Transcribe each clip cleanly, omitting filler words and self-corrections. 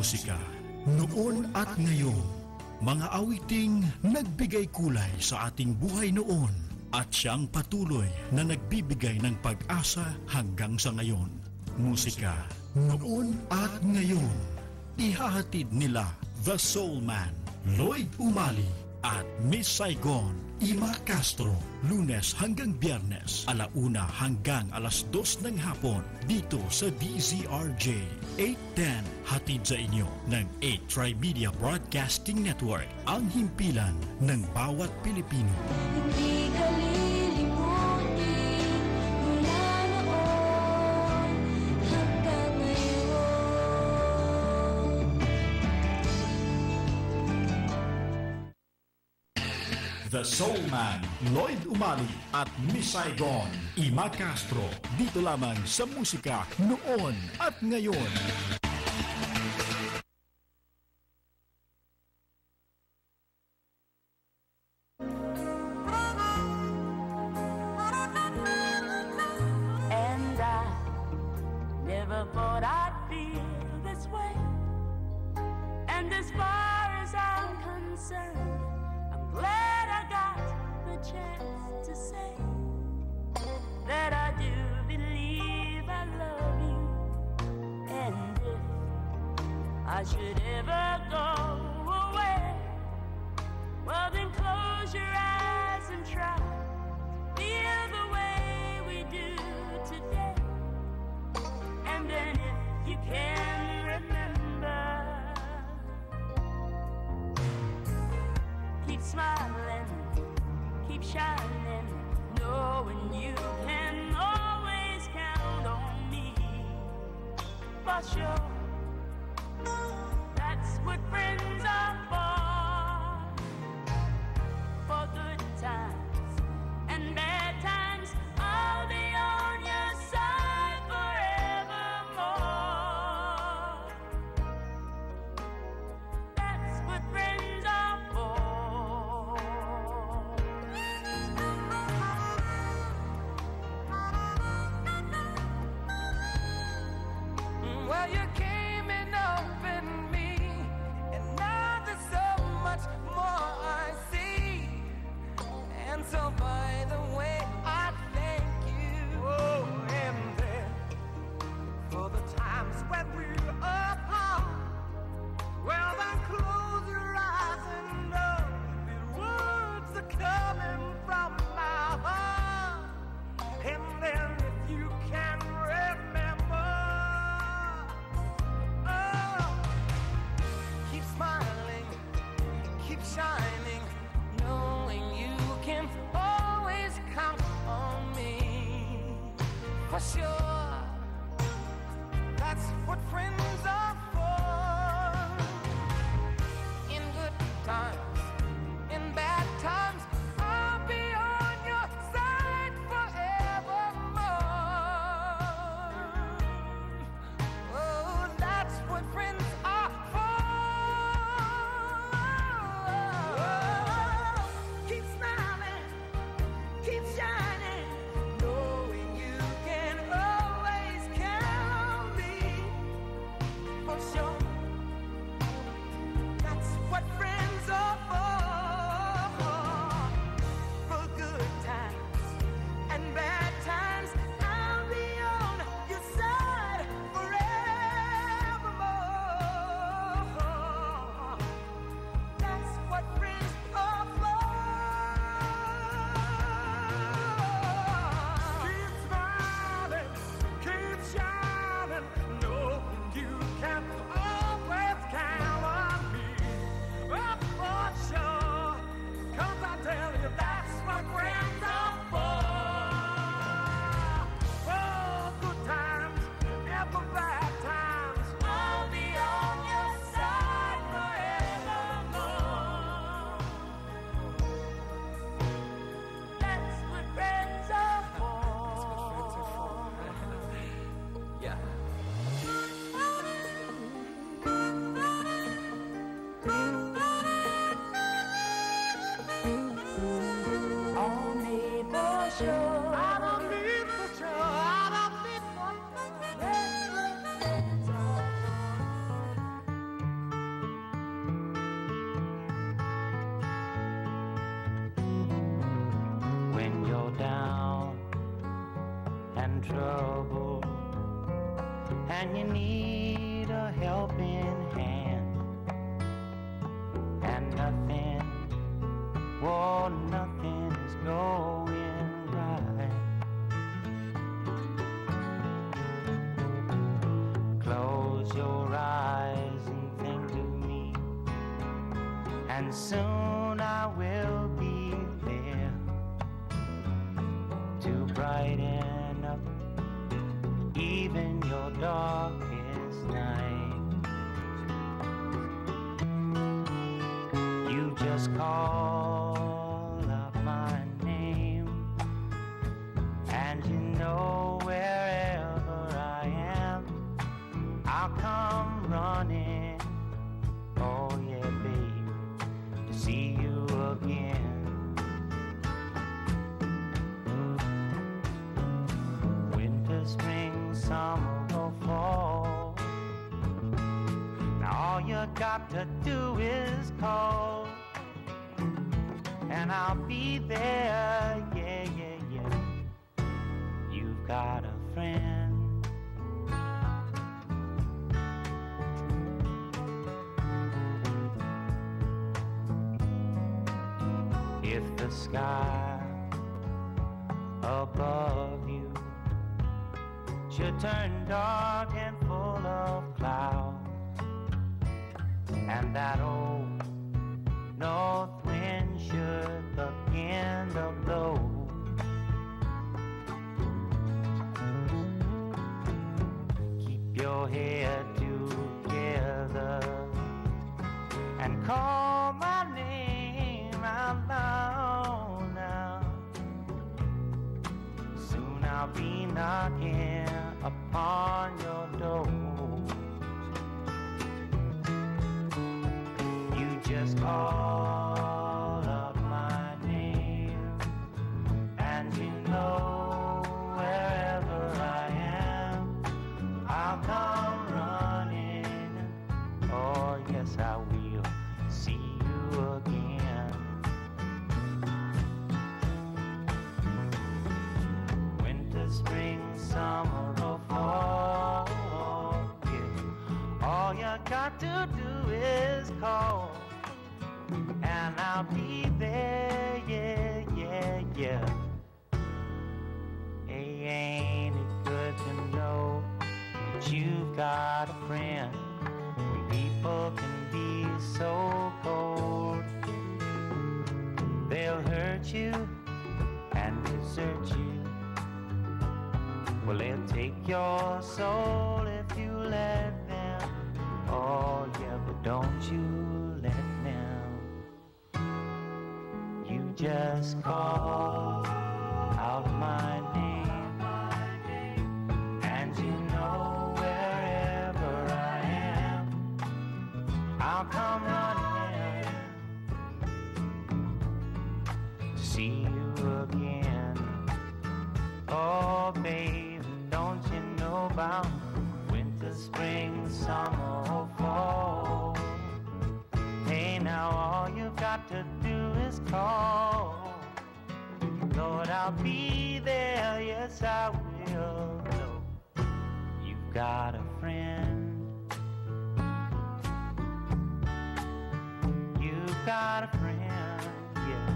musika, noon at ngayon. Mga awiting nagbigay kulay sa ating buhay noon at siyang patuloy na nagbibigay ng pag-asa hanggang sa ngayon. Musika, noon at ngayon. Ihahatid nila The Soul Man, Lloyd Umali at Miss Saigon, Ima Castro. Lunes hanggang Biyernes, 1:00 hanggang 2:00 ng hapon dito sa DZRJ 810. Hatid sa inyo ng 8 Trimedia Broadcasting Network, ang himpilan ng bawat Pilipino. Hindi ka lilimutin mula noon hanggang ngayon. The Soul Man, Lloyd Umali at Miss Saigon, Ima Castro. Dito lamang sa musika noon at ngayon. And I never thought I'd feel this way. And as far as I'm concerned, I'm glad I got the chance to say that I do believe I love you. And if I should ever go away, well then close your eyes and try to feel the way we do today. And then if you can remember, keep smiling, keep shining, knowing you can always count on me. For sure, that's what friends are for good times and bad times. I'll be on your side forevermore. That's what friends are for. Well, you came in up in me, and now there's so much more I see. And so, by the way, I thank you. Oh, and then for the times when we're apart, well, then close your eyes and know the words are coming from my heart. And then if you can remember, oh, keep smiling, keep shining, knowing you can always count on me. For sure, that's what friends are for. In good times, in bad times, I'll be on your side forevermore. Oh, that's what friends are for. Keep smiling, keep shining, knowing you can and soon I will be there to brighten up even your darkest night. You just call up my name, and you know wherever I am, I'll come running. Oh yeah, babe, to see you again. Winter, spring, summer or fall, now all you got to do is call, and I'll be there, yeah, yeah, yeah. You've got a friend. If the sky above you should turn dark and full of clouds, and that old north wind should begin to blow, keep your head together and call my name out loud now. Soon I'll be knocking upon your door. You just call up my name, and you know wherever I am, I'll come running. Oh yes, I will see you again. Winter, spring, summer or fall, yeah. All you got to do is call, and I'll be there, yeah, yeah, yeah. Hey, ain't it good to know that you've got a friend? When people can be so cold, they'll hurt you and desert you. Well, they'll take your soul if you let them. Oh yeah, but don't you let them. You just call out my name, and you know wherever I am, I'll come running to see you again. Oh babe, don't you know about winter, spring, summer or fall? Hey, now all you've got to do is call. Lord, I'll be there, yes I will. Know you've got a friend. You've got a friend, yeah.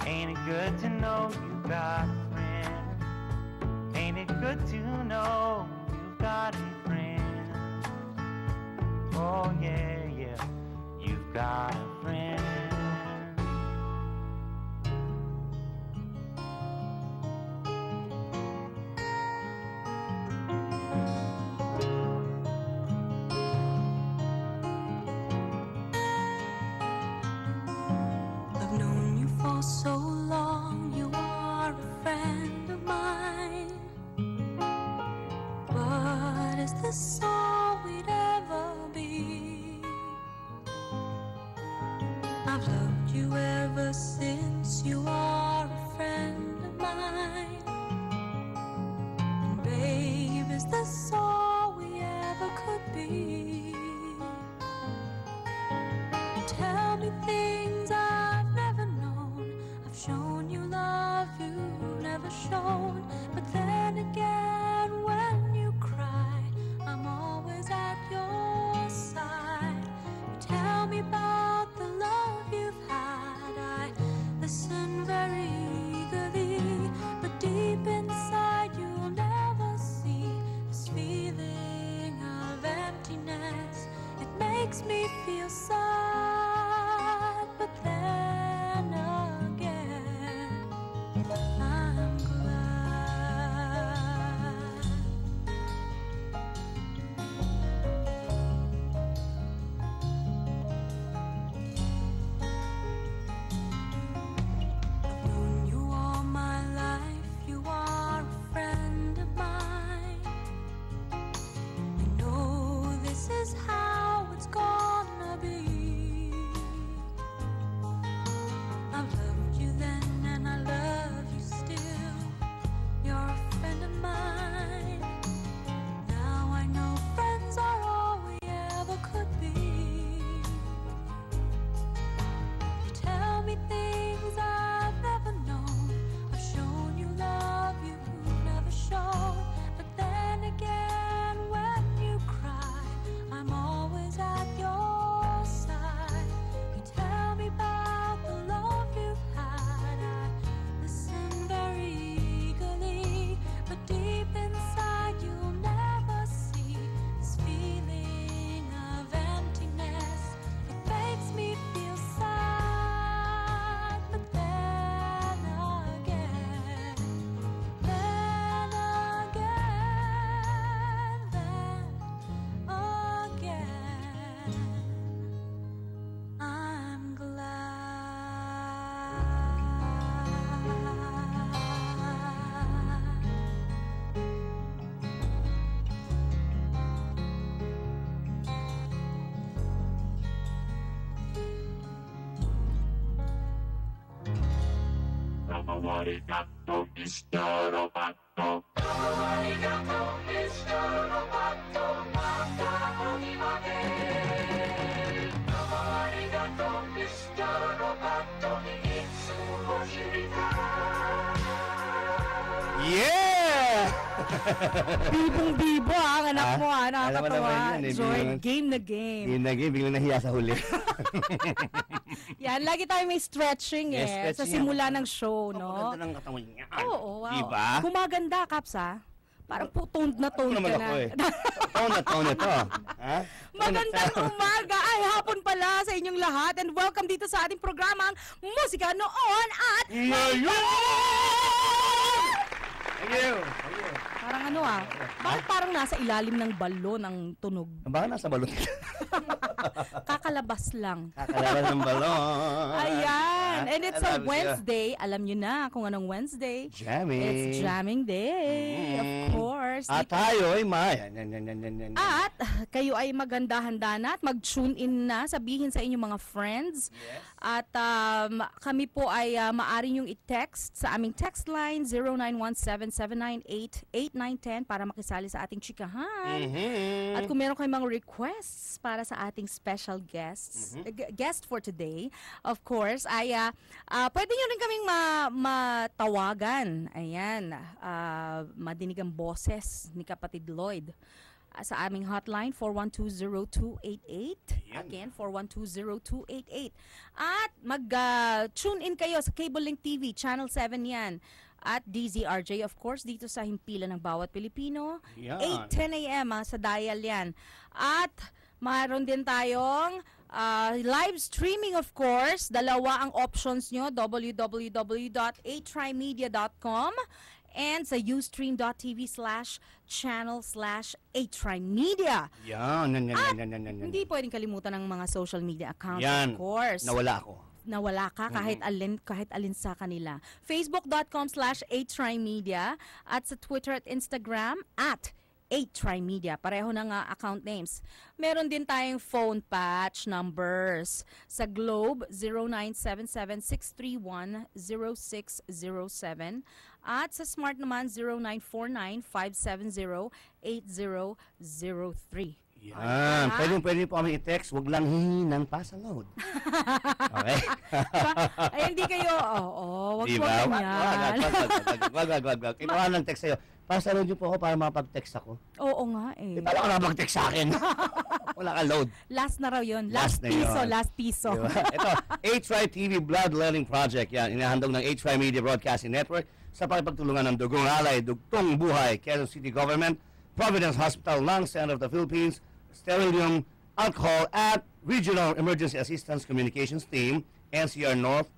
Ain't it good to know you've got a friend? Ain't it good to know you've got a friend? Oh yeah, yeah, you've got a friend. I've known you for so long, you are a friend of mine. But is this all we'd ever be? I've loved you ever since, you are a friend of mine. And babe, is this all we ever could be? Tell me things I've never known. I've shown you love you've never shown. But then again, when you cry, I'm always at your side. You tell me about the love you've had. I listen very eagerly, but deep inside you'll never see this feeling of emptiness. It makes me feel sad. Yeah! Bibong-bibo ang anak mo, Alam mo nakakatawa. naman yan, Joy, biglang- game na game. Hindi na game, biglang nahiya sa huli. Yan, lagi tayo may stretching Yes, sa stretching simula yan. ng show, no? Maganda ng katawan niya. Oo, wow. Diba? Gumaganda, Kaps, ha? Parang toned na Ako toned naman ka ako na. eh. Taon na to. Ha? Magandang umaga, ay hapon pala sa inyong lahat and welcome dito sa ating programang Musika Noon at Thank you. parang ano bakit parang nasa ilalim ng balon ang tunog? Baka nasa balon. Kakalabas lang. Kakalala ng balon. Ayan, and it's a Alam siya. Wednesday. Alam nyo na kung anong Wednesday. Jamming. It's jamming day, of course. At tayo ay yan. At kayo ay maganda-handa na at mag-tune in na, sabihin sa inyong mga friends. At kami po ay maaari nyong i-text sa aming text line 0917-798-8910 para makisali sa ating chikahan. At kung meron kayong mga requests para sa ating special guests, guest for today, of course, ay pwede nyo rin kaming matawagan. Ayan, madinig ang boses ni Kapatid Lloyd. Sa aming hotline, 412-0288. Again, 412-0288. At mag-tune in kayo sa Cable Link TV, Channel 7 yan. At DZRJ, of course, dito sa himpilan ng bawat Pilipino. Yan. 8-10 a.m. sa dial yan. At mayroon din tayong live streaming, of course. Dalawa ang options nyo, www.atrymedia.com and sa ustream.tv/channel/atrymedia. Yan. Hindi pwedeng kalimutan ng mga social media accounts, Yan. of course. Nawala ako. Nawala ka kahit alin sa kanila. Facebook.com/atrymedia at sa Twitter at Instagram at 8trymedia. Pareho na nga account names. Meron din tayong phone patch numbers. Sa Globe, 0977-631-0607. At sa Smart naman, 0949-570-8003. Yan. Pwede po kami i-text. Huwag lang hihingi ng pasaload. Okay? Ay, hindi kayo, wag ganyan. Wag. Kinuha ng text sa'yo. Pasaload niyo po ako para makapag-text ako. Oo nga eh. Paano ka nakapag-text sa akin? Wala ka load. Last na raw yun. Last na yun. Last piso. Diba? Ito, HTRY TV Blood Learning Project. Yan, inahandog ng HTRY Media Broadcasting Network sa pakipagtulungan ng Dugong Alay, Dugtong Buhay, Quezon City Government, Providence Hospital, Lung Center of the Philippines, Sterilium, Alcohol at Regional Emergency Assistance Communications Team, NCR North,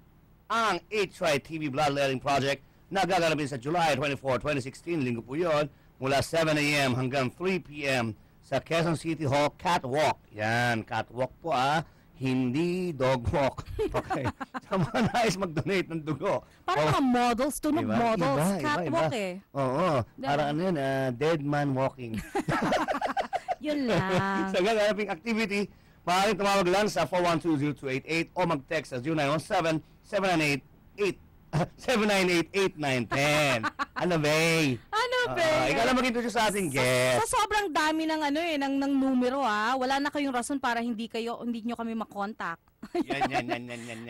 ang HTRY TV Blood Learning Project na gaganapin sa July 24, 2016, linggo po yun, mula 7 a.m. hanggang 3 p.m. sa Quezon City Hall Catwalk. Yan, catwalk po hindi dog walk. Okay. Sa mga nais mag-donate ng dugo. Parang mga models, tunog Diba? models, Iba. catwalk eh. Oo. Diba? Parang ano yun, dead man walking. Yun lang. Sa gaganaping activity, maaaring tumawag lang sa 412-0288 o mag-text sa 0917-798-8910. Ano ba? Ano ba? Ikaw lang mag-introduce sa ating guest. Sa sobrang dami ng ng numero wala na kayong rason para hindi nyo kami makontak. Yan.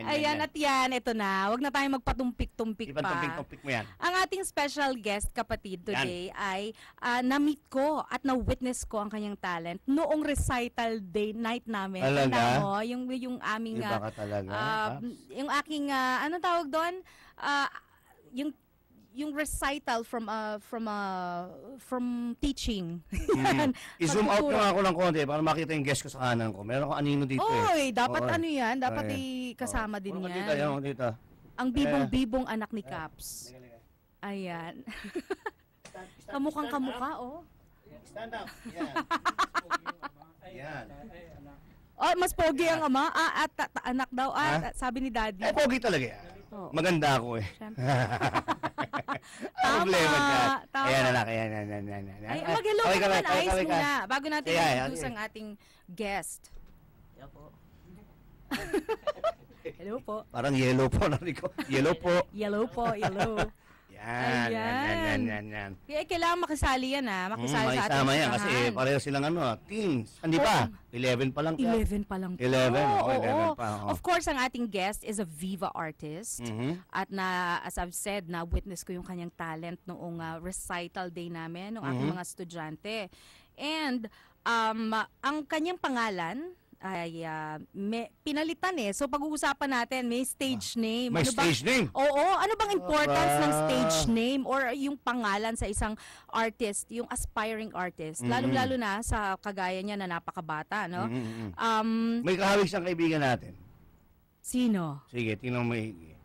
Ayan at yan, ito na. Huwag na tayong magpatumpik-tumpik pa. Ipag-tumpik mo yan. Ang ating special guest, kapatid, today ay na-meet ko at na-witness ko ang kanyang talent noong recital day night namin. Talaga? Tanda mo, yung aming Iba ka talaga. yung aking anong tawag doon? Yung recital from teaching. Yan. I-zoom out Pagtuturo. lang ako ng konti para makita yung guest ko sa kanan ko. Meron akong anino dito Oy, dapat Oo. ano yan? Dapat Okay. kasama din Puro ka yan. Dito, yan, dito. Ang bibong-bibong anak ni Caps. Ayan. Kamukhang kamukha, oh. Stand up. Yan. Oh, mas pogi ang ama. At anak daw. Sabi ni Daddy. Pogi talaga yan. Oo. Maganda ako Siyempre. Problema dyan. Tama. Ayan, anak. Ayan. Ay, mag-hello Okay ka naman, ka. Ice muna. Bago natin Yeah, introduce okay. ang ating guest. Hello po. Parang yellow po, narinig ko. Yellow po. Yellow po, yellow. Yan. Kaya kailangan makisali yan makisali sa ating Makisama yan kasi chikahan. pareho silang teens. Hindi pa. 11 pa lang. 11 pa lang po. 11, Oo, 11 pa. Of course, ang ating guest is a Viva artist. At as I've said, na-witness ko yung kanyang talent noong recital day namin, ng aking mga estudyante. And ang kanyang pangalan ay pinalitan So pag-uusapan natin, may stage name. May stage name? Oo. Ano bang importance ng stage name or yung pangalan sa isang artist, yung aspiring artist? Lalo-lalo na sa kagaya niya na napakabata, no? May kahawig siyang kaibigan natin. Sino? Sige, tingnan mo maigi.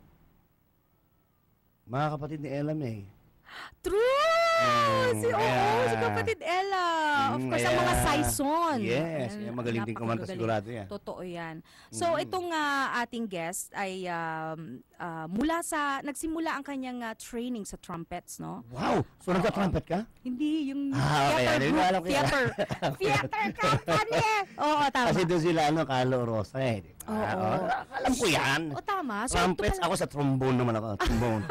Mga kapatid ni Ella May. True! Si kaya- kapatid Ella. Of course, ang mga kaya- Saison. Yes, kaya magaling din kumanta, Napakagaling. sigurado yan. Totoo yan. So, itong ating guest ay nagsimula ang kanyang training sa trumpets, no? Wow! So nagka-trumpet ka? Hindi, yung Okay, theater group. alam ko yan. Theater company! Oo, tama. Kasi doon sila, Carlo Rosa di ba? Oo. Alam ko yan. O, tama. So, Trumpets, ako sa trombone naman ako. Trombone.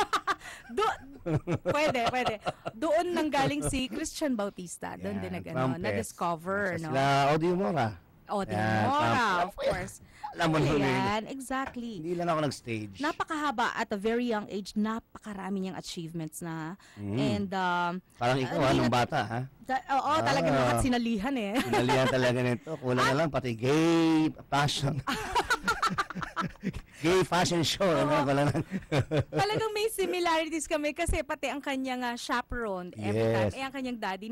Pwede. Doon nanggaling si Christian Bautista. Doon din trumpets. na-discover, no? Sila Audio Mora. Mora, of course. Alam mo naman Yan, exactly. Hindi lang ako nag-stage. Napakahaba at a very young age, napakarami niyang achievements na. And Parang ikaw, nung bata, ha? talagang lahat sinalihan Sinalihan talaga nito. Kulang na lang, pati gay fashion. Gay fashion show. Talagang may similarities kami kasi pati ang kanyang chaperone every Yes. time. Ang kanyang daddy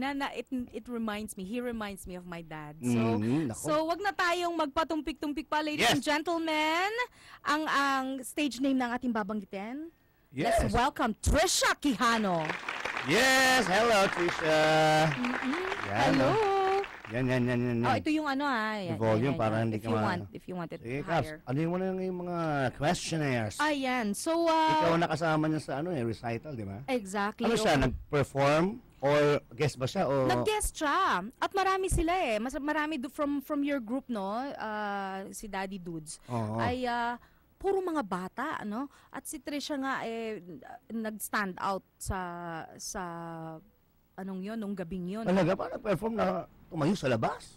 it reminds me, he reminds me of my dad. Nako. So wag na tayong magpatumpik-tumpik pa, ladies Yes. and gentlemen. Ang stage name ng ating babanggitin. Yes. Let's welcome Trisha Quijano. Yes! Hello, Trisha! Yan, Hello. Yan. Oh, ito yung Yan, volume yan. para hindi If ka you ma- want, if you want it Sige, Caps. higher. Ano yung mga questionnaires? Ayan. So, Ikaw nakasama niya sa recital, di ba? exactly. Ano siya, Oo. nag-perform? Or guest ba siya? O... Nag-guest siya. At marami sila marami from your group, no? Si Daddy Dudes. Oo. Ay puro mga bata, ano? At si Trisha nga nag-stand out sa anong 'yon, nung gabing 'yon. Talaga ba nag-perform na tumayo sa labas?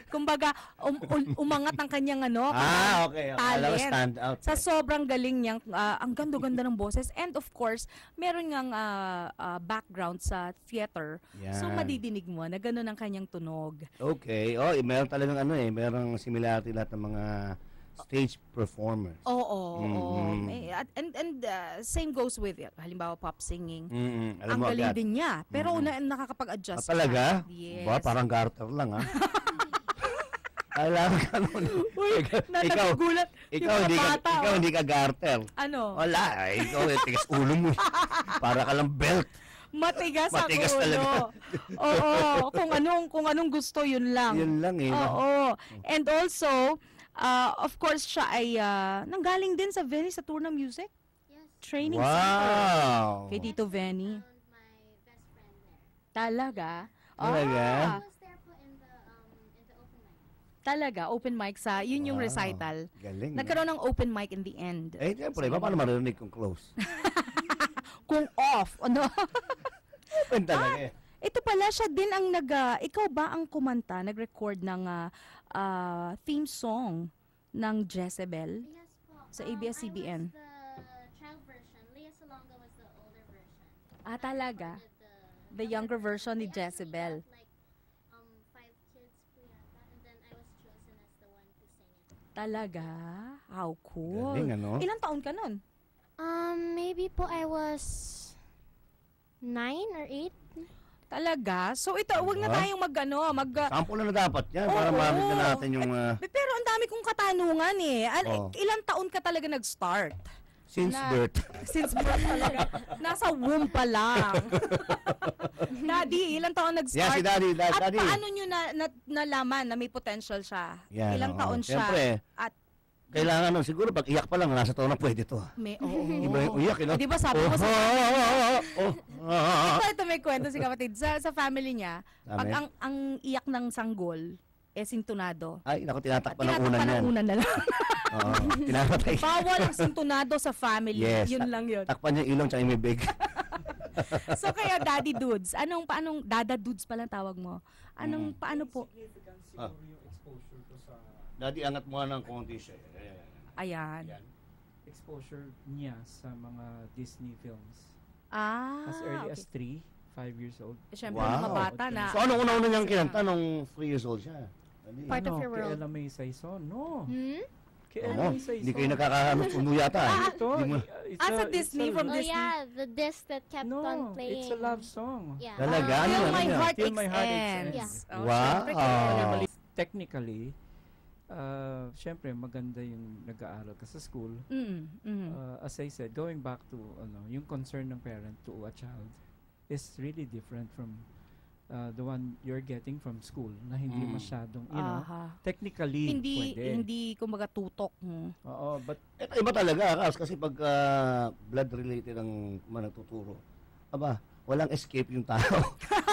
Kumbaga umangat ang kanyang Okay. Alam ko talent. stand out. Sa sobrang galing niyang, ang ganda-ganda ng boses. And of course, meron ngang background sa theater. So Yan. madidinig mo na gano'n ang kanyang tunog. Okay. Meron talagang merong similarity lahat ng mga stage performers. Oo. Mhm. And same goes with it. Halimbawa, pop singing. Alam Ang mo galing agad. din niya. Pero nakakapag-adjust Talaga? siya. Yes. Ba, parang garter lang, ha? Alam ka nun. Nagugulat Ikaw hindi ka garter. Ano? Wala. Ikaw, tigas ulo mo. Para ka lang belt. Matigas ang Matigas ulo. talaga. Oo. Kung anong gusto, yun lang. Yun lang eh. Oo. And also, of course, siya ay nanggaling din sa Venice sa tour ng music. Yes. Training center. Wow. Kay Tito Venny. Found my best friend there. Talaga? Talaga? I was there po in the open mic. Talaga, open mic yun yung Wow. recital. Galing. Nagkaroon ng open mic in the end. Siyempre, paano maririnig kung close? Kung off, ano? Open talaga eh. Ito pala, siya din ang ikaw ba ang kumanta, nag-record ng theme song ng Jezebel? Yes po. Sa ABS-CBN. I was the child version. Lea Salonga was the older version. Talaga? The younger version ni We actually Jezebel. have, like 5 kids po yata. And then I was chosen as the one to sing it. Talaga? How cool. Galing, ano? Ilang taon ka nun? Maybe po I was 9 or 8. Talaga? So ito, wag na Diba? tayong Sample na dapat yan para Oo. maramit na natin yung Pero ang dami kong katanungan Oo. Ilang taon ka talaga nag-start? since Na- birth. Since birth talaga. Nasa womb pa lang. Daddy, ilang taon nag-start? Yeah, si Daddy. At Daddy. paano nyo nalaman na may potential siya? Yan, Ilang oo. taon siya? Siyempre. At Kailangan siguro pag iyak pa lang, nasa taon na pwede to. may, Iba yung uyak, Di ba sabi mo sa Ah. ito may kwento si kapatid. Sa family niya, pag Dami. ang iyak ng sanggol, sintonado. Ay, naku, tinatakpan ng unan yan. Tinatakpan ng unan na lang. Oo, pinamatay. Bawal ang sintunado sa family. Yes. Yun lang yun. Takpan niya ilong tsaka yung bibig. So kaya Daddy Dudes, paanong Dada Dudes palang tawag mo? Paano po? Ah. Daddy, angat mo nga ng konti siya. Ayan. Ayan. Exposure niya sa mga Disney films. As okay. early as 5 years old. Siyempre, Wow. mga bata na. So, anong una-una niyang kinanta nung 3 years old siya? Daddy. Part of your world. Kay Ella May Saison. No. Hmm? Kay Oo, Ella May Saison. hindi kayo nakakahanap puno yata. Ito, Hindi mo- Sa Disney, from Oh Disney. yeah, the disc that kept No, on playing. it's a love song. Yeah. Talaga? Ano Till yan? my Ano yan? heart Till my heart ends. ends. Oh, Wow. syempre, kaya- Normally, technically, syempre maganda yung nag-aaral ka sa school. As I said, going back to yung concern ng parent to a child is really different from the one you're getting from school na hindi masyadong, Aha. technically pwede. Hindi kumbaga tutok mo. Oo, but Ito iba talaga, kasi pag blood related ang nagtuturo, aba, walang escape yung tao.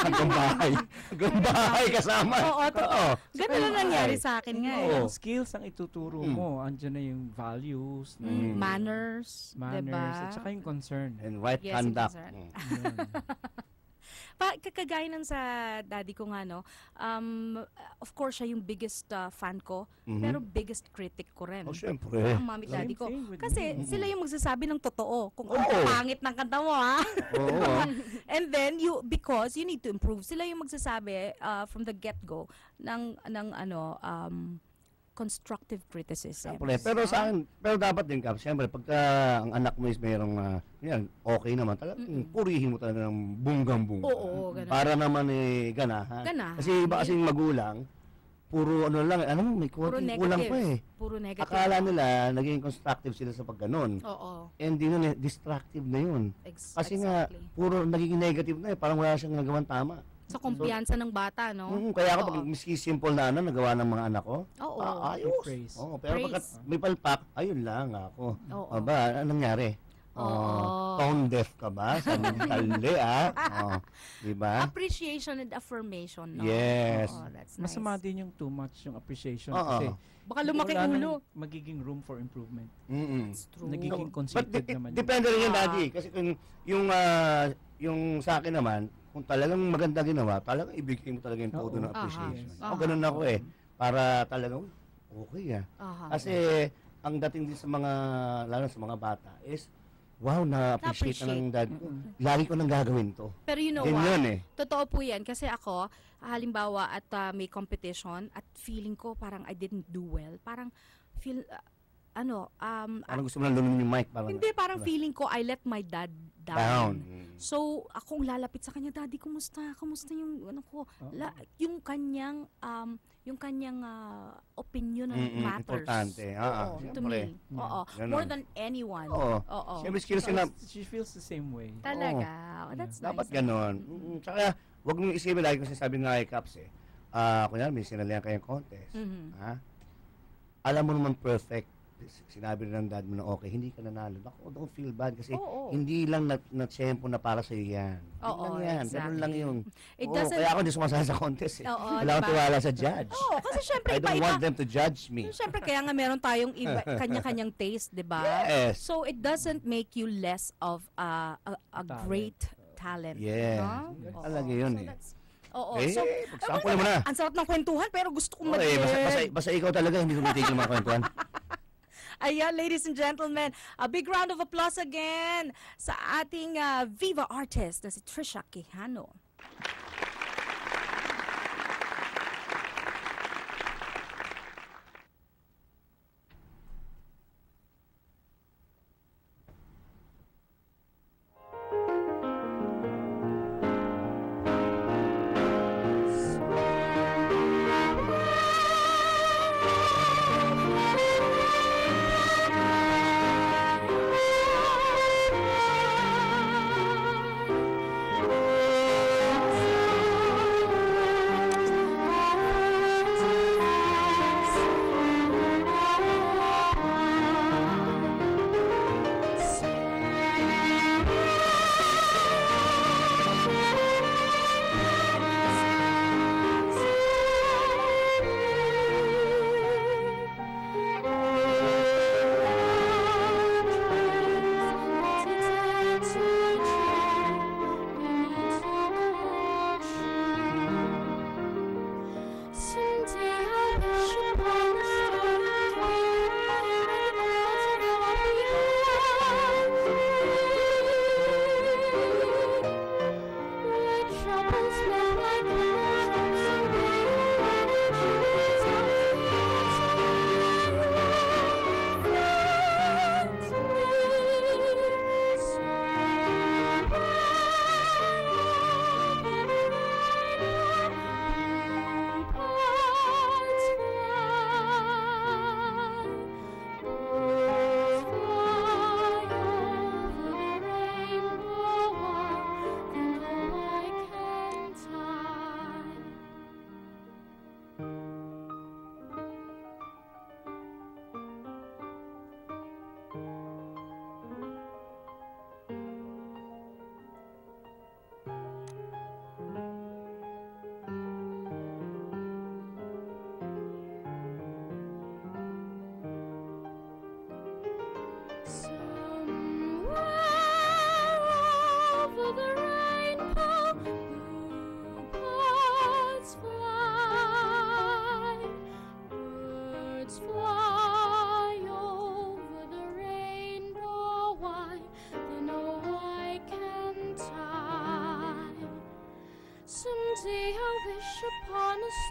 Hanggang bahay. Hanggang bahay kasama. Oo, totoo. Ganun lang nangyari Bahay. sa akin nga eh. Oo. yung skills ang ituturo mo, andyan na yung values, na yung Manners, manners, diba? at saka yung concern. And right Yes, yung conduct. concern. Yun. Kagaya ng sa daddy ko nga, no, of course, siya yung biggest fan ko, pero biggest critic ko rin. Oh, syempre. Ang mami Same daddy ko. thing with Kasi me. sila yung magsasabi ng totoo. Kung ang Oo. pangit ng kanta mo, ha? Oo. And then, because you need to improve, sila yung magsasabi from the get-go ng constructive criticism. Siyempre. Pero sa akin, pero dapat din, Kap, siyempre, pagka ang anak mo is mayroong, okay naman, talagang purihin mo talaga ng bunggang-bungga. Oo, ganun. Para naman ganahan. Ganahan. Kasi iba kasing magulang, puro lang, may Puro konting kulang pa negative. eh. Puro negative. Akala nila, naging constructive sila sa pagganon. Oo. And di nun, destructive na yun. Kasi nga, Exactly. puro naging negative na eh. Parang wala siyang nagawang tama. Sa kumpiyansa ng bata, no? Kaya ako Oo. pag miski simple na nagawa ng mga anak ko, Oo. ayos. Praise. Pero Praise. pagka may palpak, ayun lang ako. Oo. Aba, anong nangyari? Oo. Tone deaf ka ba? Sa tali, diba? Appreciation and affirmation, no? Yes. Oo, that's nice. Masama din yung too much yung appreciation Oo. kasi Baka lumaki wala ulo. nang magiging room for improvement. It's true. Nagiging But conceited naman. depende rin yan, Daddy. Kasi kung yung sa akin naman, kung talagang maganda ginawa, talagang ibigay mo talaga yung todo Oo. ng appreciation. Aha. Ako ganun ako eh. Para talagang, okay Aha. Kasi ang dating din sa mga, lalo sa mga bata, is, wow, na-appreciate na ng dad ko. Lagi ko nang gagawin to. Pero you know Yun what? yun eh. Totoo po yan. Kasi ako, halimbawa at may competition at feeling ko parang I didn't do well. Parang feel, Parang gusto mo nang lununin yung mic. hindi, parang feeling ko I let my dad down. So, akong lalapit sa kanya, Daddy, kumusta? Kumusta yung, yung kanyang opinion matters. Importante. Oo, to siyempre. me. Oo. Ganun. More than anyone. Oo. Oo. Siyempre, skills sila. She feels the same way. Talaga. Oh, that's Dapat nice. ganon. Tsaka, wag mong isipin lagi ko sinasabi nga kay Caps eh. Kunyari, may sinalihan kayong contest. Ha? Alam mo naman perfect. Sinabi rin ng dad mo na okay, hindi ka nanalo. Ako, don't feel bad kasi hindi lang na-tsempo na para sa'yo yan. Oo, Yun lang yan. exactly. Ganun lang yun. It Oo, doesn't- kaya ako hindi sumasali sa contest eh. Oo, Wala akong diba? tiwala sa judge. Oo, kasi syempre I don't iba-iba. want them to judge me. Siyempre, kaya nga meron tayong kanya-kanyang taste, di ba? Yes. So, it doesn't make you less of a great talent. Yes. No? Yes. Oo. Talaga yun So, eh. that's- Oo. Eh, So, pagsample mo na. ang sarap ng kwentuhan, pero gusto kong Okay, mag-end. basta ikaw talaga, hindi tumitigil yung mga kwentuhan. Ayan, ladies and gentlemen, a big round of applause again sa ating Viva artist na si Trisha Quijano.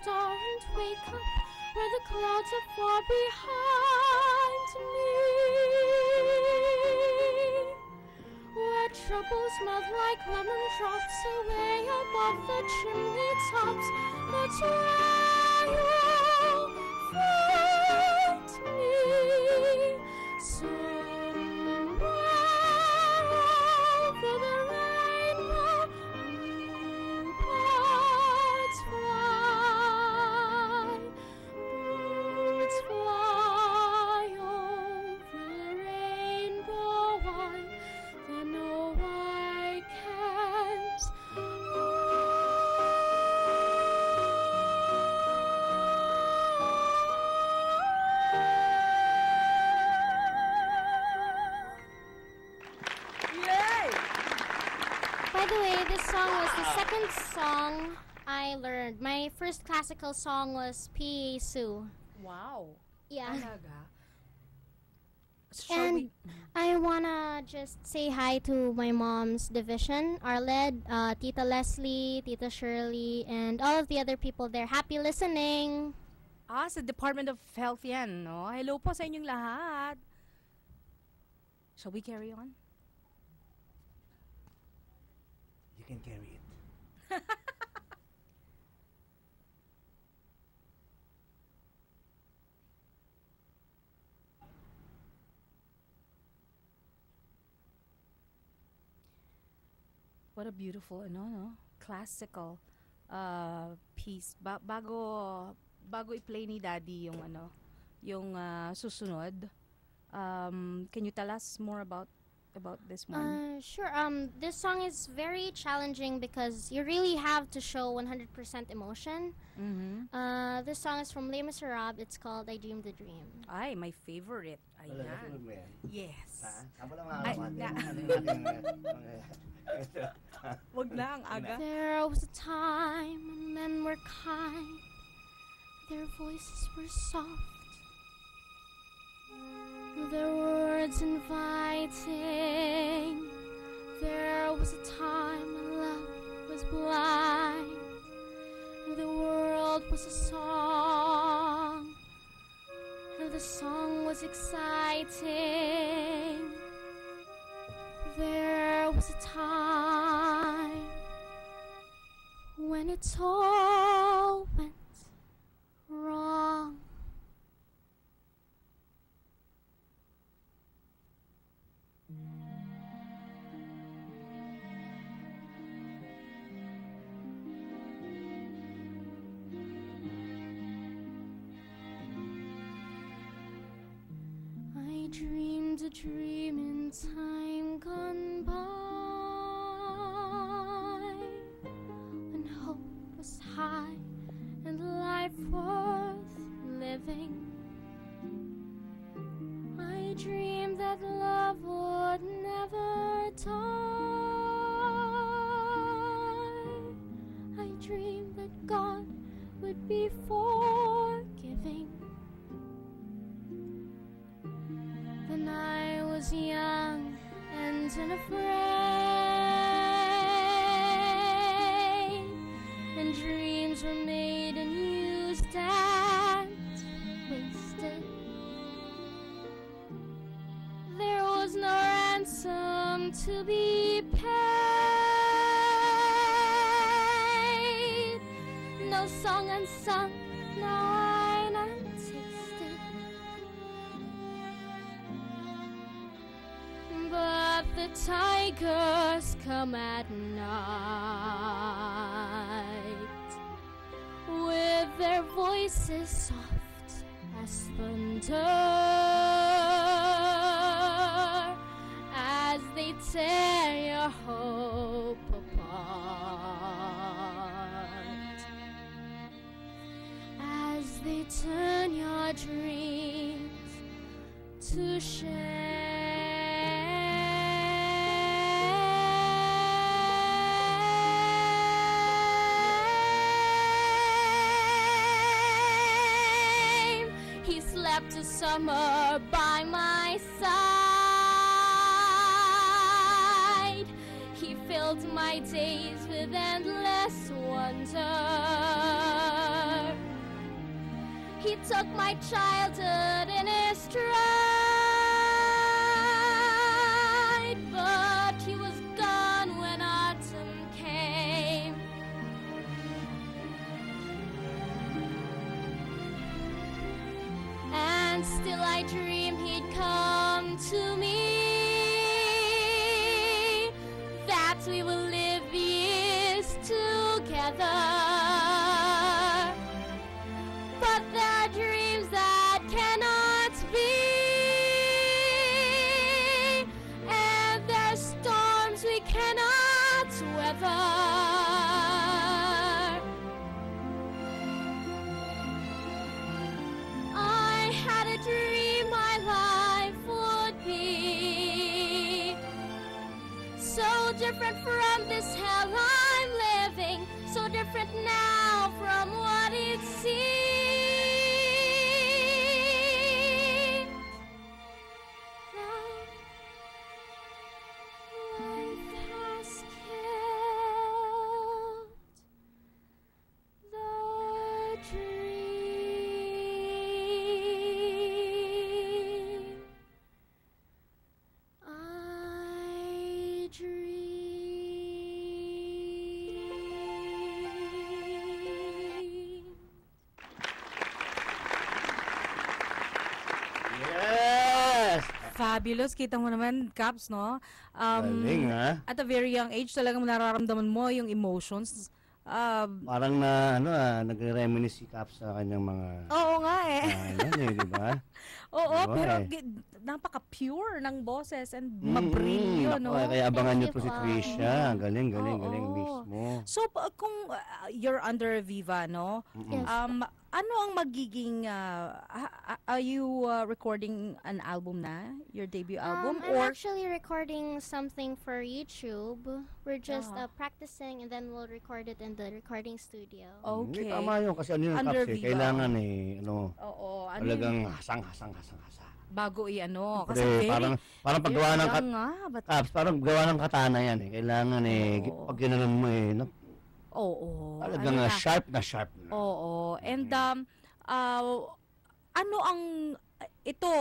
star and wake up where the clouds are far behind me, where troubles melt like lemon drops away above the chimney tops. That's where you'll find me, somewhere over the rainbow. Birds fly, birds fly over the rainbow. They know I can't. Yay! By the way, this song was the second song I learned. My first classical song was P. Sue. Wow. Yeah. Talaga. Shall And we? I wanna just say hi to my mom's division, Arled, Tita Leslie, Tita Shirley, and all of the other people there. Happy listening. Sa Department of Health yan, no? Hello po sa inyong lahat. Shall we carry on? You can carry it. What a beautiful, no? Classical piece. Bago i-play ni Daddy yung yung susunod. Can you tell us more about this one? Sure. This song is very challenging because you really have to show 100% emotion. This song is from Les Miserables. It's called I Dreamed a Dream. Ay, my favorite. Wala, Ayan. nasunod mo yan. Yes. Ha? Sabo lang Ay, mga na- Wag na ang aga. There was a time when men were kind, their voices were soft, their words inviting. There was a time when love was blind, the world was a song, and the song was exciting. There was a time when it all went wrong. I dreamed a dream in time gone by, when hope was high and life worth living. I dreamed that love would never die. I dreamed that God would be forgiving. Then I was young and unafraid, and dreams were made and used and wasted. There was no ransom to be paid, no song unsung, no wine untasted. But the tigers come at night, with their voices soft as thunder, as they tear your hope apart, as they turn your dreams to shame. He slept a summer by my side. He filled my days with endless wonder. He took my childhood in his stride, but he was gone when autumn came. And still I dream he'd come to me, that we will live years together. But there are dreams that cannot be, and there are storms we cannot weather. I had a dream my life would be so different from this hell I'm living, so different now from what it seems. Life has killed the dream I dream. Yes! Fabulous. Kita mo naman, Caps, no? Galing, ha? At a very young age, talagang nararamdaman mo yung emotions. Parang nagre-reminisce si Cap sa kanyang mga... Oo nga eh. Di ba? Oo, Diba pero eh? napaka-pure ng boses and mabrilyo, no? Kaya abangan niyo Thank po si you po. Trisha. Galing Oo. mismo. So, kung you're under Viva, no? Yes. Ano ang magiging, are you recording an album na? Your debut album? I'm Or, actually recording something for YouTube. We're just Uh-huh. practicing, and then we'll record it in the recording studio. Hindi, okay. tama yun. Kasi ano yung Under Caps eh. Viva. Kailangan Oo, ano talagang yun? hasang. Bago i-ano. Kasi Kasi very, parang paggawa ng nga, but, Caps, parang gawa ng katana yan eh. Kailangan Oo. pag ginanon mo ano talagang na. sharp na. Oo. And, ano ang, ito,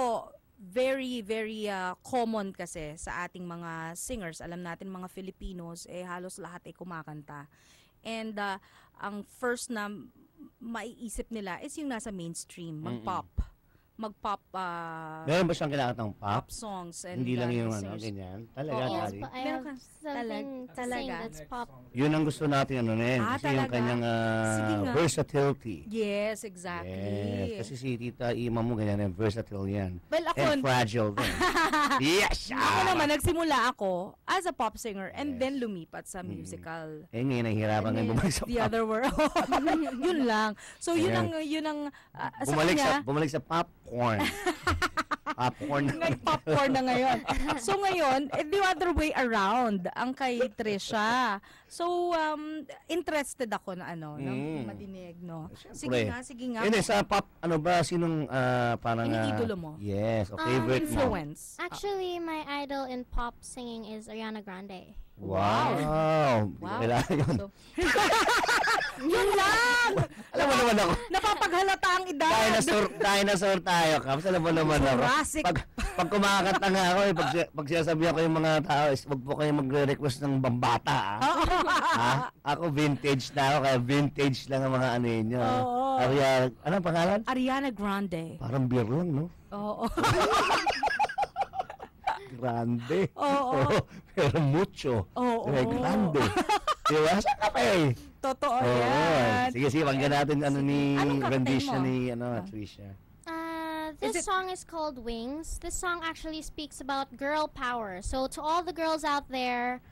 very, very common kasi sa ating mga singers. Alam natin mga Filipinos, halos lahat ay kumakanta. And ang first na maiisip nila is yung nasa mainstream, mag-pop. Meron ba siyang kinakantang pop pop? songs. And, Hindi lang yung singers. ganyan. Talaga, Oo. Yes, Tari. but I Meron have ka- something to talaga. sing that's pop. Yun ang gusto natin Kasi yung talaga? kanyang Sige nga. versatility. Yes, exactly. Yes, kasi si Tita Ima mo ganyan, versatile yan. Well, ako, And fragile din. Yes! ako naman, nagsimula ako as a pop singer and Yes. then lumipat sa musical. Ngayon, nahihirapan ngayon bumalik sa The pop. other world. Yun lang. So, yun ang, sa kanya, Bumalik sa popcorn. Popcorn. nag-popcorn na ngayon. So, ngayon, the other way around, ang kay Trisha. So, interested ako na nang madinig, no? Sige nga. Yun sa pop, ano ba, sinong parang... Yung idolo mo? Yes, o favorite mo. Influence. Actually, my idol in pop singing is Ariana Grande. Wow. Wow. Kailangan yun. So, yun lang! Alam mo naman ako. Napapaghalata ang edad. Dinosaur tayo, Kaps. Alam mo naman ako. Jurassic. Pag kumakanta nga ako, pag sinasabihan ko yung mga tao, wag po kayo magre-request ng bambata. Ako vintage na ako, kaya vintage lang ang mga ano yun. Oo. Anong pangalan? Ariana Grande. Parang beer lang, no? Oo. Grande. Oo. Pero mucho. Oo. Grande. Diba? Sa kape. Totoo Oo. yan. Sige, pakinggan natin ni Anong kakatayin rendition mo? ni Trisha. This song is called Wings. This song actually speaks about girl power. So to all the girls out there,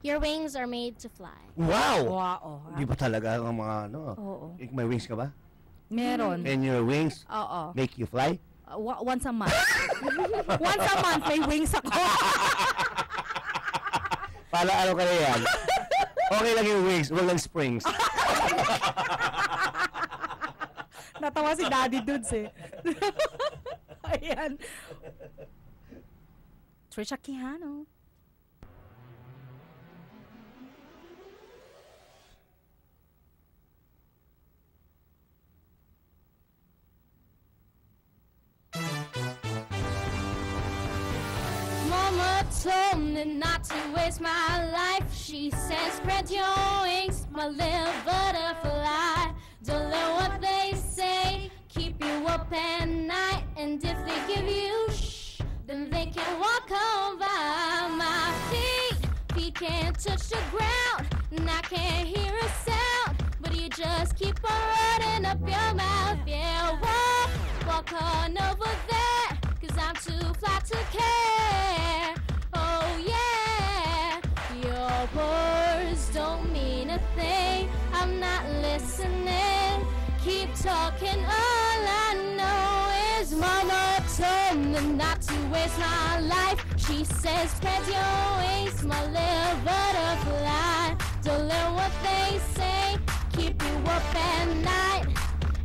your wings are made to fly. Wow! Wow. Di ba talaga ang mga Oo. May wings ka ba? Meron. And your wings Oo. make you fly? Once a month. Once a month, may wings ako. Pala ano ka na yan? Okay lang yung wings, wag lang springs. Natawa si Daddy Dudes eh. Ayan. Trisha Quijano. told me not to waste my life. She says, spread your wings, my little butterfly. Don't let what they say keep you up at night. And if they give you then they can walk on by. My feet can't touch the ground, and I can't hear a sound, but you just keep on running up your mouth. Yeah, walk on over there, 'cause I'm too fly to care. Oh yeah, your words don't mean a thing. I'm not listening. Keep talking, all I know is Mama told me not to waste my life. She says, spread your wings, my little butterfly. Don't let what they say keep you up at night.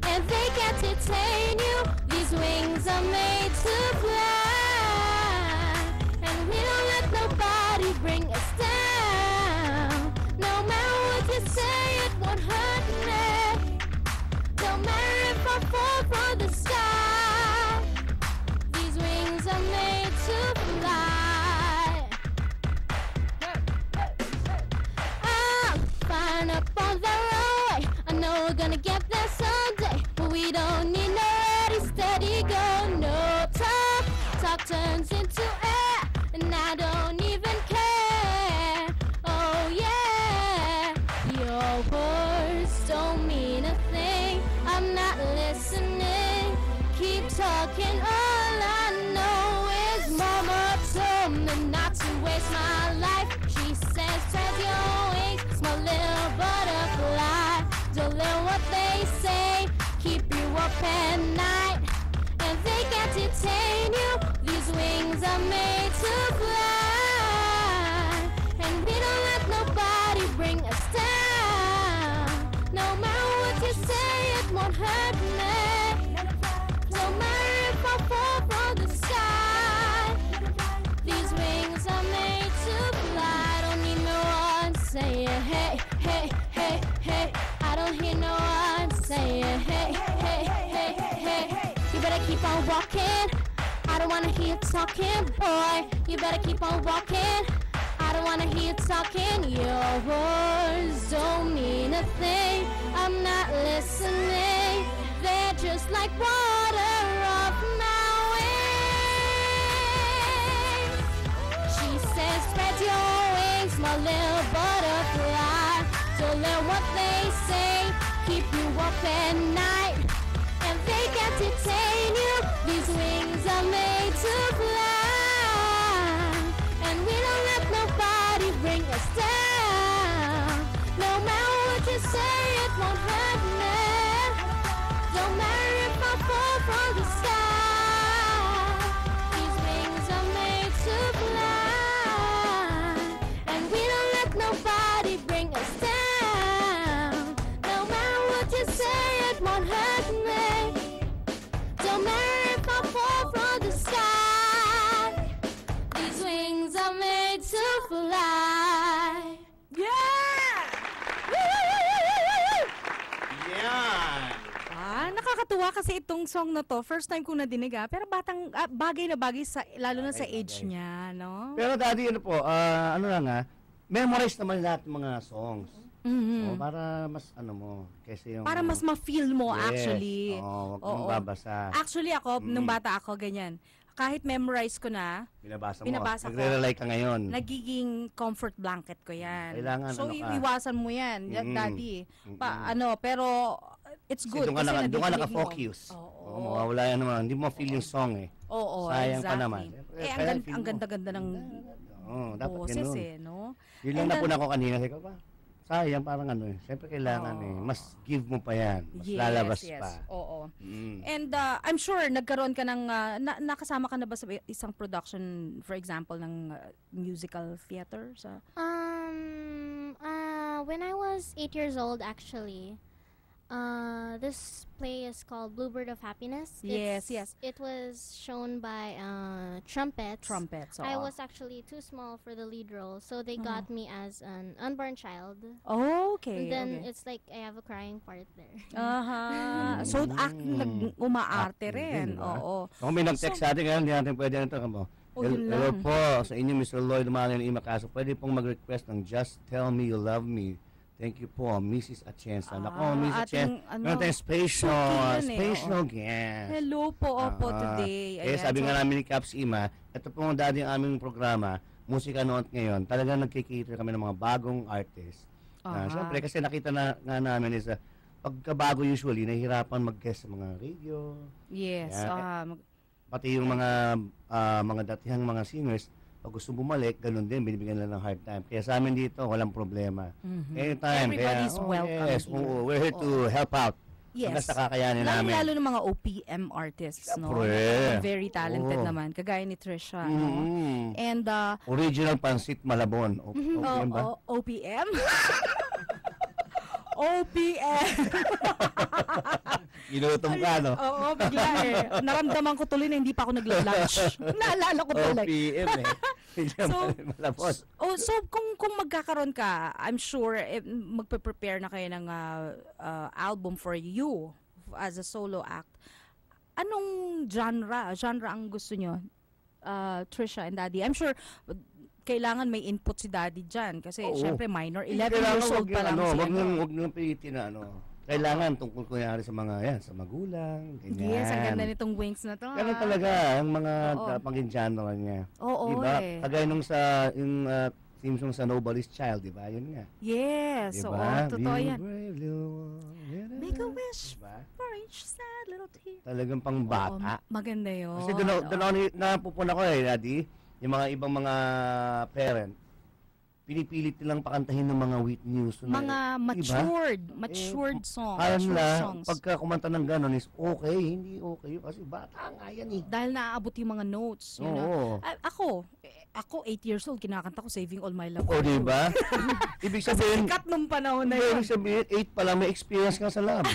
And they can't detain you, these wings are made to fly. And we don't let nobody bring us down. No matter what you say, it won't hurt me. Don't matter if I fall from the sky. These wings are made to fly. I'm flying up on the runway. I know we're gonna get there someday, but we don't need no ready, steady go. No talk turns into air, and I don't even care. Oh yeah, your words don't mean a thing. I'm not listening. Keep talking, all I know is Mama told me not to waste my life. She says, spread your wings, my little butterfly. Don't let what they say keep you up at night. And they can't detain you, these wings are made to fly. And we don't let nobody bring us down. No matter what you say, it won't hurt me. No matter if I fall from the sky. These wings are made to fly. I don't need no one saying, hey, hey, hey, hey. I don't hear no one saying, hey, hey, hey, hey. You better keep on walking. I don't wanna hear you talking, boy. You better keep on walking. I don't wanna hear you talking. Your words don't mean a thing. I'm not listening. They're just like water off my wings. She says, spread your wings, my little butterfly. Don't let what they say keep you up at night. And they can't detain you, these wings are made to fly. And we don't let nobody bring us down. No matter what you say, it won't hurt me. Don't matter if I fall from the sky. These wings are made to fly. And we don't let nobody bring us down. No matter what you say, it won't hurt me. Don't matter if I fall from the sky. These wings are made to fly. Yeah! Yan. Nakakatuwa kasi itong song na to. First time kong nadinig pero bagay na bagay sa, lalo na sa age niya, no? Pero daddy, ano po, ano lang memorize naman lahat ng mga songs. Mhm. Para mas ano mo, kasi yung... Para mas ma-feel mo, Yes. actually. Oo, wag mong babasa. Actually ako, nung bata ako, ganyan. Kahit memorize ko na, Binabasa mo. binabasa ko. Nagre-rely ka ngayon. nagiging comfort blanket ko yan. Kailangan, so, ano ka? iwasan mo yan, daddy. Pero, it's Kasi good. doon ka nadidinig mo. naka-focus. Oo, mawawala yan naman. Hindi mo feel yung song eh. Oo, Sayang exactly. pa naman. Ang ganda-ganda ng Dapat boses ganun. no? Yun lang napuna ko kanina. Sabi ko ba, sayang parang ano Siyempre kailangan mas give mo pa yan. Mas lalabas pa. Oo. Mm. And I'm sure nagkaroon ka ng, nakasama ka na ba sa isang production, for example, ng musical theater? When I was 8 years old, actually, this play is called Bluebird of Happiness. Yes. It was shown by Trumpets. I oo. was actually too small for the lead role, so they got me as an unborn child. Okay. And then it's like I have a crying part there. Aha. So, umaarte rin. Diba? Oo. Kung may nag-text sa atin ngayon, hindi natin pwede nito. Yun Hello lang. po sa inyo, Mr. Lloyd Manuel Imakaso. Pwede pong mag-request ng Just Tell Me You Love Me. Thank you po, Mrs. Atienza. Nako, Mrs. Atienza. Meron tayong special guest. Hello po, opo, today. Kaya sabi nga namin ni Caps Ima, ito po ang dati ang aming programa, Musika Noon ngayon, talagang nagkikater kami ng mga bagong artist. Siyempre, kasi nakita na nga namin is, pagkabago usually, nahihirapan mag-guest sa mga radio. Yes. Pati yung mga datihang mga singers, pag gusto bumalik, ganun din, binibigyan nila ng hard time. Kaya sa amin dito, walang problema. Anytime. Everybody's welcome yes, here. we're here to help out. Yes. Basta kakayanin namin. Lalo ng mga OPM artists, no? Very talented naman. Kagaya ni Trisha, no? And, Original Pansit Malabon. OPM ba? OPM? OPM. Inutom ka, no? Oo, bigla eh. Naramdaman ko tuloy na hindi pa ako nag-lunch. Naalala ko tuloy. OPM eh. Malabon. So kung magkakaroon ka, I'm sure magpe-prepare na kayo ng album for you as a solo act. Anong genre ang gusto nyo, Trisha and Daddy? I'm sure kailangan may input si Daddy dyan kasi syempre minor, 11 years old pa lang siya. Wag nang pilitin na kailangan tungkol kunyari sa mga sa magulang, ganyan. Yes, ang ganda nitong Wings na to. Ganun talaga ang mga pangin genre niya. Oo, diba? Kagaya nung sa yung theme song sa Nobody's Child, diba? Yun nga. Yes, diba? oo, totoo yan. Make a wish for each sad little tear. Talagang pang bata. Maganda yun. Kasi doon ako napupuna ko Daddy, yung mga ibang mga parent, pinipilit nilang pakantahin ng mga Whitney Houston. Mga matured songs. Alam nila, pagka kumanta ng gano'n is okay, hindi okay. Kasi bata nga yan eh. Dahil naaabot yung mga notes. You know? Ako 8 years old, kinakanta ko Saving All My Love. O, diba? Ibig sabihin, sikat nung panahon na yun. Ibig sabihin, 8 pa lang may experience ka sa love.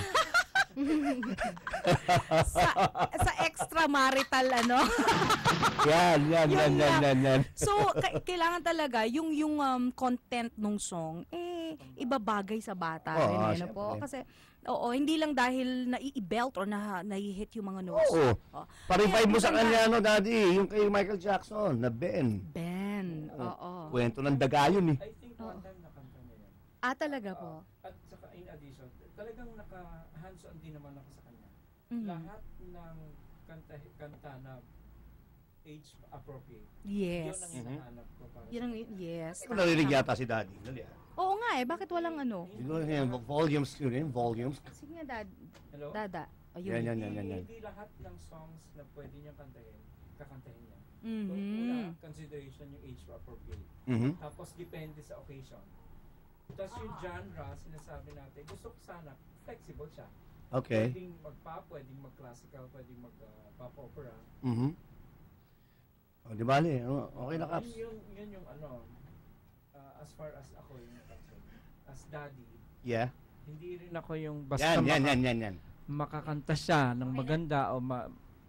sa extramarital Yan. So kailangan talaga yung content nung song ibabagay sa bata rin po kasi hindi lang dahil nai-belt or nai-hit yung mga notes. Pa-revive mo sa kanya Daddy, yung kay Michael Jackson na Ben. Kwento ng daga yun I think one time nakanta niya yan. Talaga po. At saka in addition, talagang naka-hands-on din naman ako sa kanya. Lahat ng kanta na age appropriate. Yes. Yun ang hinahanap ko para yes. Hindi ko narinig yata si Daddy. Oo nga bakit walang Siguro volumes yun volumes. Sige nga Hello? Dada. Yan. Hindi lahat ng songs na pwede niyang kakantahin niya. Una, consideration yung age appropriate. Tapos depende sa occasion. Tapos yung genre, sinasabi natin, gusto ko sana, flexible siya. Okay. Pwedeng mag-pop, pwedeng mag-classical, pwedeng mag-pop opera. Di bali, okay na Caps. Yun yung as far as ako yung as Daddy. Yeah. Hindi rin ako yung basta yan. makakanta siya ng maganda o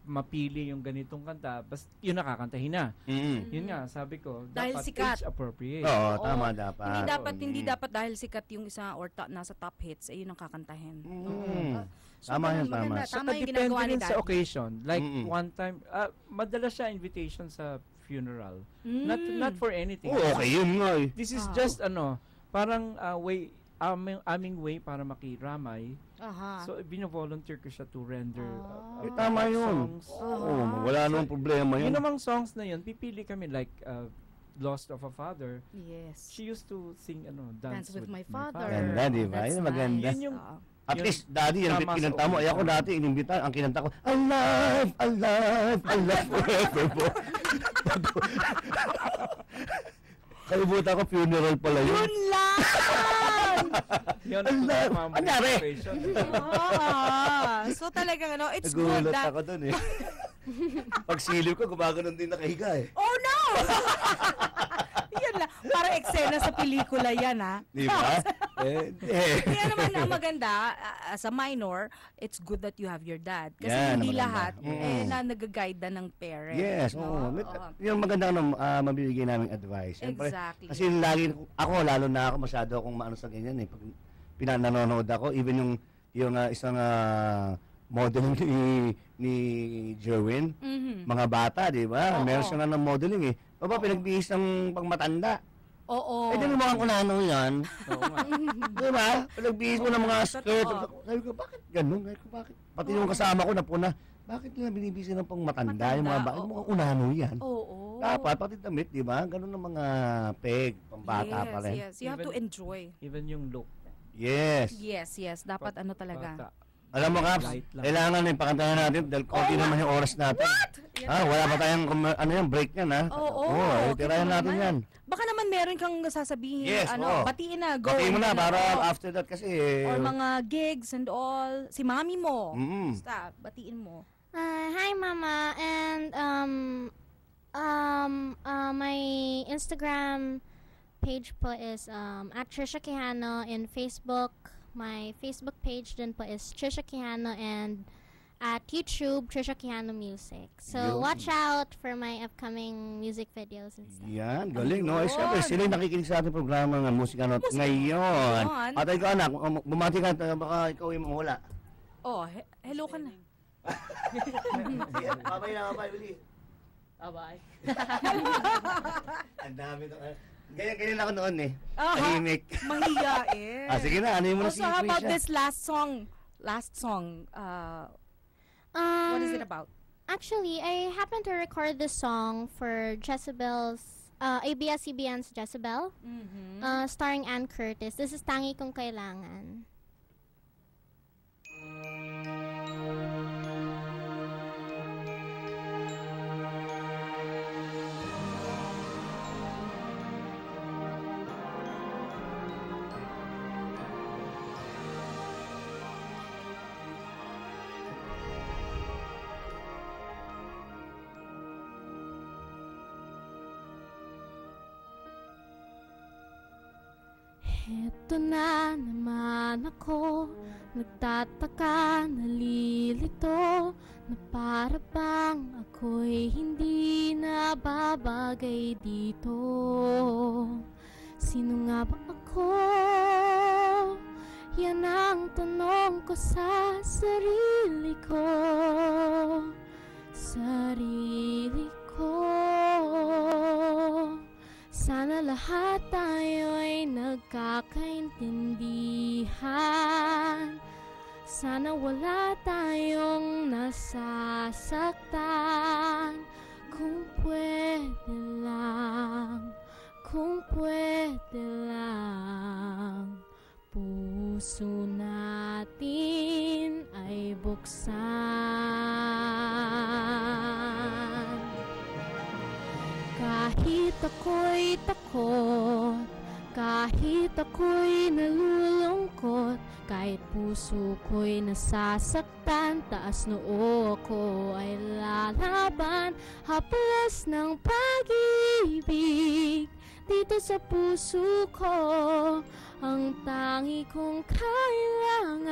mapili yung ganitong kanta, basta yun nakakantahin na. Yun nga, sabi ko, dahil dapat sikat. age appropriate. Tama dapat. Hindi dapat dahil sikat yung isa or nasa top hits, yun ang kakantahin. Tama yan, tama. Tama yung Depende ginagawa ni rin sa Daddy. occasion. Like one time, madalas siya invitation sa funeral. Not for anything. Okay, yun nga eh. This is just parang aming way para makiramay. So, bino-volunteer ko siya to render tama yun. songs. Wala namang problema yun. Yun namang songs na yun, pipili kami like Lost of a Father. Yes. She used to sing Dance with my father. Ganda, di ba? Yun maganda. Yun yung At yun, least, Daddy, yung tama sa kinanta mo. Ako dati, inimbitan, ang kinanta ko, alive forever. Kalibutan ko, funeral pala yun. Yun lang! yun Ang nangyari? So talagang it's good Nagulat that... ako dun eh. Pagsilip ko, gumaganon din nakahiga eh. Oh no! Yan lang. Para eksena sa pelikula yan Di ba? Kaya naman ang maganda, as a minor, it's good that you have your dad. Kasi hindi lahat na nag-guide na ng parents. Yes, yung maganda mabibigay namin advice. Siyempre, Exactly. kasi lagi, lalo na ako, masyado akong maano sa ganyan eh. Pag pinanonood ako, even yung isang modeling ni Jerwin. Mga bata, di ba? Meron siya nga ng modeling eh. Baba, pinagbihis ng pangmatanda. Oo. Eh, din mga unano yan. Di ba? Pinagbihis mo ng mga skirt. Sabi ko, bakit ganun? Sabi ko, bakit? Pati yung kasama ko na puna, bakit nila binibisi ng pangmatanda? Yung mga bakit mga unano yan? Oo. Dapat, pati damit, di ba? Ganun ng mga peg, pambata pa rin. Yes, you have to enjoy. Even yung look. Yes. Yes. Dapat ano talaga. Bata. Alam mo, Kaps, Light lang. kailangan na ipakantahan natin dahil konti naman yung oras natin. What? Wala pa tayong break niyan, ha? Oo. Tirayan natin yan. Baka naman meron kang sasabihin, Yes, batiin na, go. Batiin mo na and para ano, after that kasi... or mga gigs and all. Si mami mo. Mm. Basta, batiin mo. Hi, Mama, and my Instagram page po is at Trisha Quijano in Facebook. My Facebook page din po is Trisha Quijano, and at YouTube, Trisha Quijano Music. So, watch out for my upcoming music videos and stuff. Yan, galing, no? Siyempre, sila yung nakikinig sa ating programa ng Musika Not ngayon. At ikaw, anak, bumati ka, baka ikaw yung mahula. Oh, hello ka na. Babay na, babay, Willie. Bye-bye. Ang dami ito. Ganyan ako noon eh. Tahimik. Mahiyain. Sige na, ano yung muna si how about this last song? What is it about? Actually, I happened to record this song for Jezebel's, ABS-CBN's Jezebel, starring Ann Curtis. This is Tangi Kung Kailangan. Heto na naman ako, nagtataka, nalilito, na para bang ako'y hindi nababagay dito. Sino nga ba ako? Yan ang tanong ko sa sarili ko. Sana lahat tayo ay nagkakaintindihan. Sana wala tayong nasasaktan. Kung pwede lang, puso natin ay buksan. Kahit ako'y takot, kahit ako'y nalulungkot, kahit puso ko'y nasasaktan, taas noo ko ay lalaban. Haplas ng pag-ibig dito sa puso ko, ang tangi kong kailangan.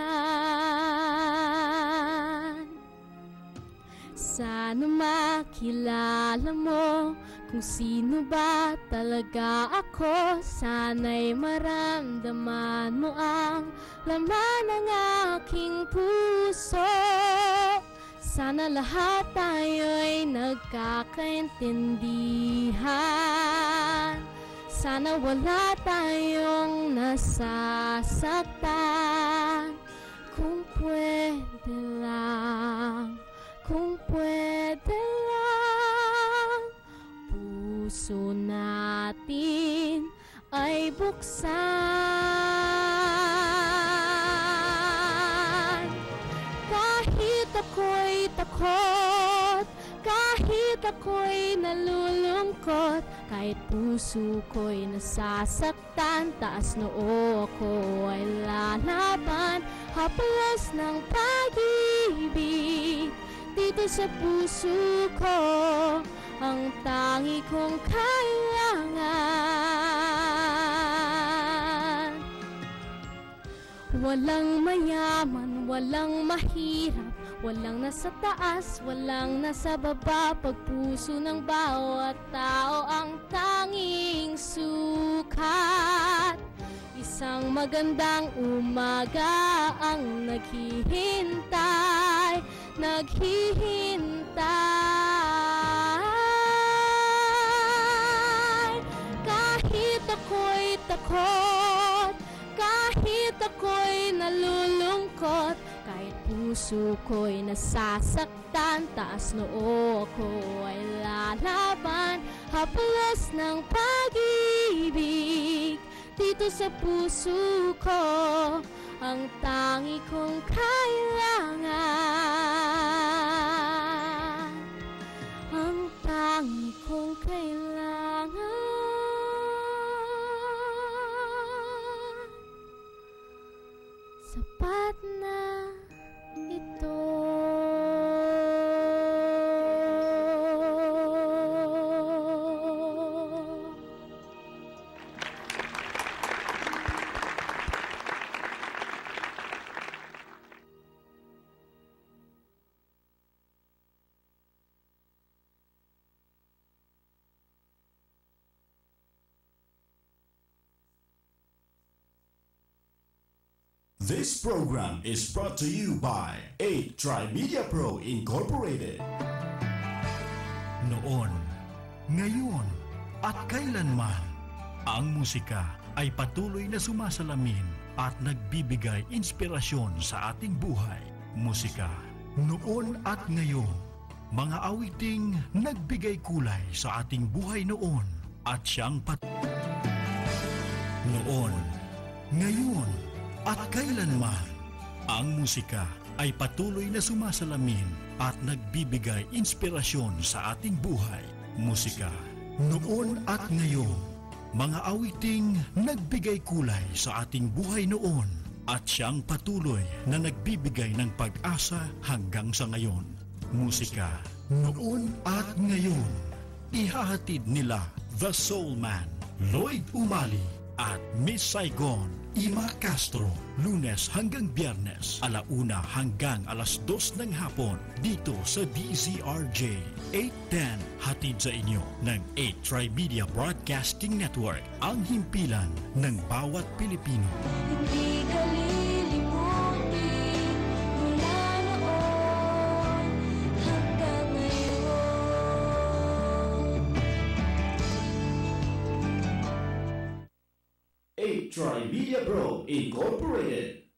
Sana makilala mo kung sino ba talaga ako. Sana'y maramdaman mo ang laman ng aking puso. Sana lahat tayo'y nagkakaintindihan. Sana wala tayong nasasaktan. Kung pwede lang, puso natin ay buksan. Kahit ako'y takot, kahit ako'y nalulungkot, kahit puso ko'y nasasaktan, taas noo ko ay lalaban. Haplas ng pag-ibig dito sa puso ko, ang tangi kong kailangan. Walang mayaman, walang mahirap, walang nasa taas, walang nasa baba. Pagpuso ng bawat tao ang tanging sukat. Isang magandang umaga ang naghihintay, kahit ako'y takot, kahit ako'y nalulungkot, kahit puso ko'y nasasaktan, taas noo ko ay lalaban, haplos ng pag-ibig dito sa puso ko, ang tangi kong kailangan, ang tangi kong kailangan, sapat na ito. This program is brought to you by 8 Tri-Media Pro Incorporated. Noon, ngayon, at kailanman, ang musika ay patuloy na sumasalamin at nagbibigay inspirasyon sa ating buhay. Musika, noon at ngayon, mga awiting nagbigay kulay sa ating buhay noon at siyang noon, ngayon, at kailanman, ang musika ay patuloy na sumasalamin at nagbibigay inspirasyon sa ating buhay. Musika, noon at ngayon, mga awiting nagbigay kulay sa ating buhay noon at siyang patuloy na nagbibigay ng pag-asa hanggang sa ngayon. Musika, noon at ngayon, ihahatid nila The Soul Man, Lloyd Umali at Miss Saigon, Ima Castro, Lunes hanggang Biyernes, 1:00 hanggang 2:00 ng hapon, dito sa DZRJ 810, hatid sa inyo ng 8 Tri-Media Broadcasting Network, ang himpilan ng bawat Pilipino. Hindi ka lilimutin mula noon hanggang ngayon. 8 Tri-Media Pro Incorporated.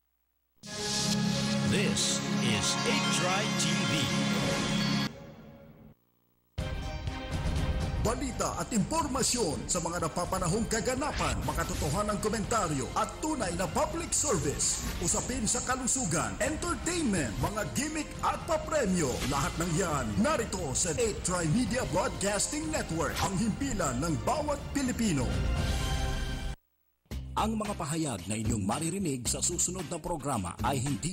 This is 8 Tri TV. Balita at impormasyon sa mga napapanahong kaganapan, makatotohanang komentaryo at tunay na public service. Usapin sa kalusugan, entertainment, mga gimmick at papremyo. Lahat ng yan narito sa 8 Tri-Media Broadcasting Network, ang himpilan ng bawat Pilipino. Ang mga pahayag na inyong maririnig sa susunod na programa ay hindi